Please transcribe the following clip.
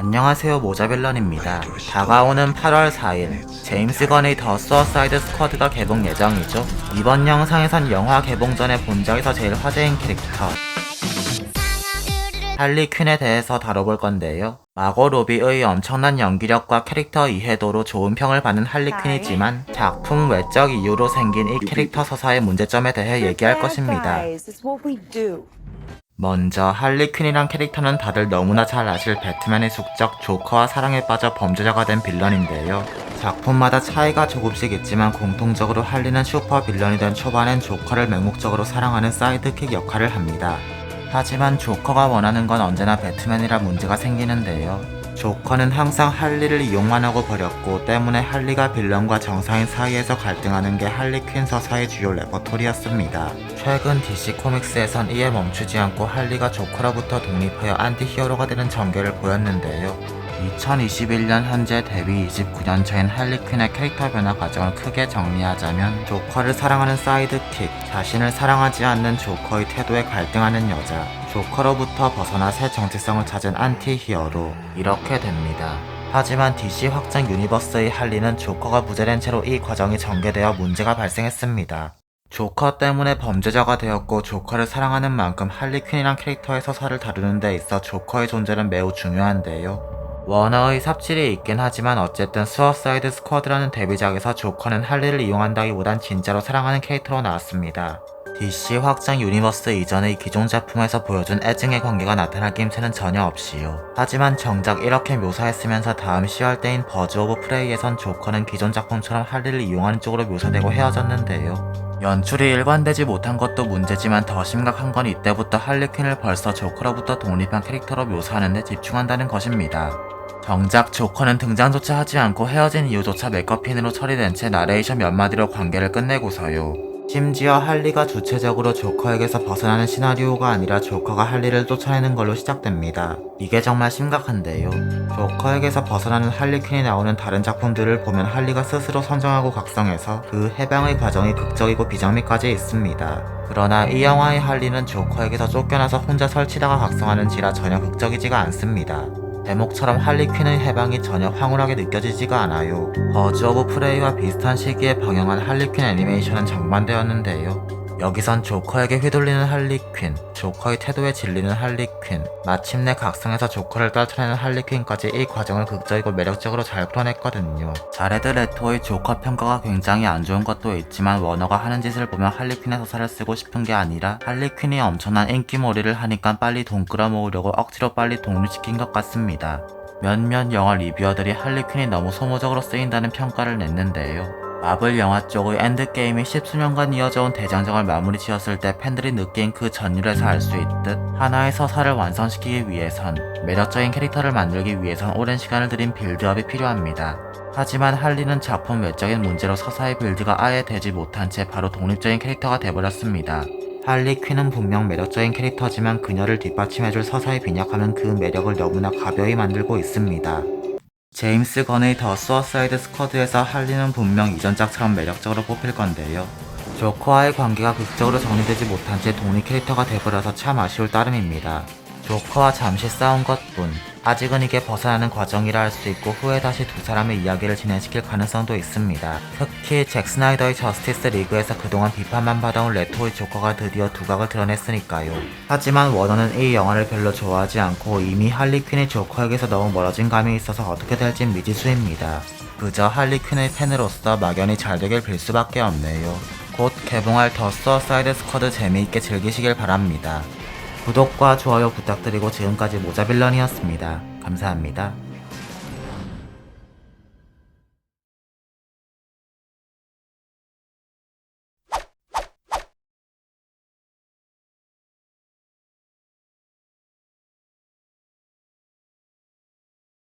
안녕하세요, 모자빌런입니다. 다가오는 8월 4일 제임스 건의 더 수어사이드 스쿼드가 개봉 예정이죠. 이번 영상에선 영화 개봉 전에 본작에서 제일 화제인 캐릭터 할리 퀸에 대해서 다뤄볼 건데요. 마고 로비의 엄청난 연기력과 캐릭터 이해도로 좋은 평을 받는 할리 퀸이지만 작품 외적 이유로 생긴 이 캐릭터 서사의 문제점에 대해 얘기할 것입니다. 먼저 할리 퀸이란 캐릭터는 다들 너무나 잘 아실 배트맨의 숙적 조커와 사랑에 빠져 범죄자가 된 빌런인데요. 작품마다 차이가 조금씩 있지만 공통적으로 할리는 슈퍼 빌런이 된 초반엔 조커를 맹목적으로 사랑하는 사이드킥 역할을 합니다. 하지만 조커가 원하는 건 언제나 배트맨이라 문제가 생기는데요. 조커는 항상 할리를 이용만 하고 버렸고 때문에 할리가 빌런과 정상인 사이에서 갈등하는 게 할리 퀸 서사의 주요 레퍼토리였습니다. 최근 DC 코믹스에선 이에 멈추지 않고 할리가 조커로부터 독립하여 안티히어로가 되는 전개를 보였는데요. 2021년 현재 데뷔 29년 차인 할리 퀸의 캐릭터 변화 과정을 크게 정리하자면 조커를 사랑하는 사이드킥, 자신을 사랑하지 않는 조커의 태도에 갈등하는 여자, 조커로부터 벗어나 새 정체성을 찾은 안티히어로, 이렇게 됩니다. 하지만 DC 확장 유니버스의 할리는 조커가 부재된 채로 이 과정이 전개되어 문제가 발생했습니다. 조커 때문에 범죄자가 되었고 조커를 사랑하는 만큼 할리 퀸이란 캐릭터의 서사를 다루는 데 있어 조커의 존재는 매우 중요한데요. 워너의 삽질이 있긴 하지만 어쨌든 수어사이드 스쿼드라는 데뷔작에서 조커는 할리를 이용한다기보단 진짜로 사랑하는 캐릭터로 나왔습니다. DC 확장 유니버스 이전의 기존 작품에서 보여준 애증의 관계가 나타날 낌새는 전혀 없이요. 하지만 정작 이렇게 묘사했으면서 다음 10월 때인 버즈 오브 프레이에선 조커는 기존 작품처럼 할리를 이용하는 쪽으로 묘사되고 헤어졌는데요. 연출이 일관되지 못한 것도 문제지만 더 심각한 건 이때부터 할리 퀸을 벌써 조커로부터 독립한 캐릭터로 묘사하는 데 집중한다는 것입니다. 정작 조커는 등장조차 하지 않고 헤어진 이유조차 메커핀으로 처리된 채 나레이션 몇 마디로 관계를 끝내고서요. 심지어 할리가 주체적으로 조커에게서 벗어나는 시나리오가 아니라 조커가 할리를 쫓아내는 걸로 시작됩니다. 이게 정말 심각한데요. 조커에게서 벗어나는 할리 퀸이 나오는 다른 작품들을 보면 할리가 스스로 선정하고 각성해서 그 해방의 과정이 극적이고 비장미까지 있습니다. 그러나 이 영화의 할리는 조커에게서 쫓겨나서 혼자 설치다가 각성하는지라 전혀 극적이지가 않습니다. 제목처럼 할리 퀸의 해방이 전혀 황홀하게 느껴지지가 않아요. 버즈 오브 프레이와 비슷한 시기에 방영한 할리 퀸 애니메이션은 정반대였는데요. 여기선 조커에게 휘둘리는 할리 퀸, 조커의 태도에 질리는 할리 퀸, 마침내 각성해서 조커를 떨쳐내는 할리 퀸까지 이 과정을 극적이고 매력적으로 잘 풀어냈거든요. 자레드 레토의 조커 평가가 굉장히 안 좋은 것도 있지만 워너가 하는 짓을 보면 할리 퀸의 서사를 쓰고 싶은 게 아니라 할리 퀸이 엄청난 인기몰이를 하니까 빨리 돈 끌어모으려고 억지로 빨리 독립시킨 것 같습니다. 몇몇 영화 리뷰어들이 할리 퀸이 너무 소모적으로 쓰인다는 평가를 냈는데요. 마블 영화 쪽의 엔드게임이 십수년간 이어져온 대장정을 마무리 지었을 때 팬들이 느낀 그 전율에서 알 수 있듯 하나의 서사를 완성시키기 위해선 매력적인 캐릭터를 만들기 위해선 오랜 시간을 들인 빌드업이 필요합니다. 하지만 할리는 작품 외적인 문제로 서사의 빌드가 아예 되지 못한 채 바로 독립적인 캐릭터가 돼버렸습니다. 할리 퀸은 분명 매력적인 캐릭터지만 그녀를 뒷받침해줄 서사의 빈약함은 그 매력을 너무나 가벼이 만들고 있습니다. 제임스 건의 더 수어사이드 스쿼드에서 할리는 분명 이전작처럼 매력적으로 뽑힐 건데요. 조커와의 관계가 극적으로 정리되지 못한 채 독립 캐릭터가 돼버려서 참 아쉬울 따름입니다. 조커와 잠시 싸운 것뿐, 아직은 이게 벗어나는 과정이라 할 수 있고 후에 다시 두 사람의 이야기를 진행시킬 가능성도 있습니다. 특히 잭 스나이더의 저스티스 리그에서 그동안 비판만 받아온 레토의 조커가 드디어 두각을 드러냈으니까요. 하지만 워너는 이 영화를 별로 좋아하지 않고 이미 할리 퀸이 조커에게서 너무 멀어진 감이 있어서 어떻게 될진 미지수입니다. 그저 할리 퀸의 팬으로서 막연히 잘 되길 빌 수밖에 없네요. 곧 개봉할 더 수어사이드 스쿼드 재미있게 즐기시길 바랍니다. 구독과 좋아요 부탁드리고 지금까지 모자빌런이었습니다. 감사합니다.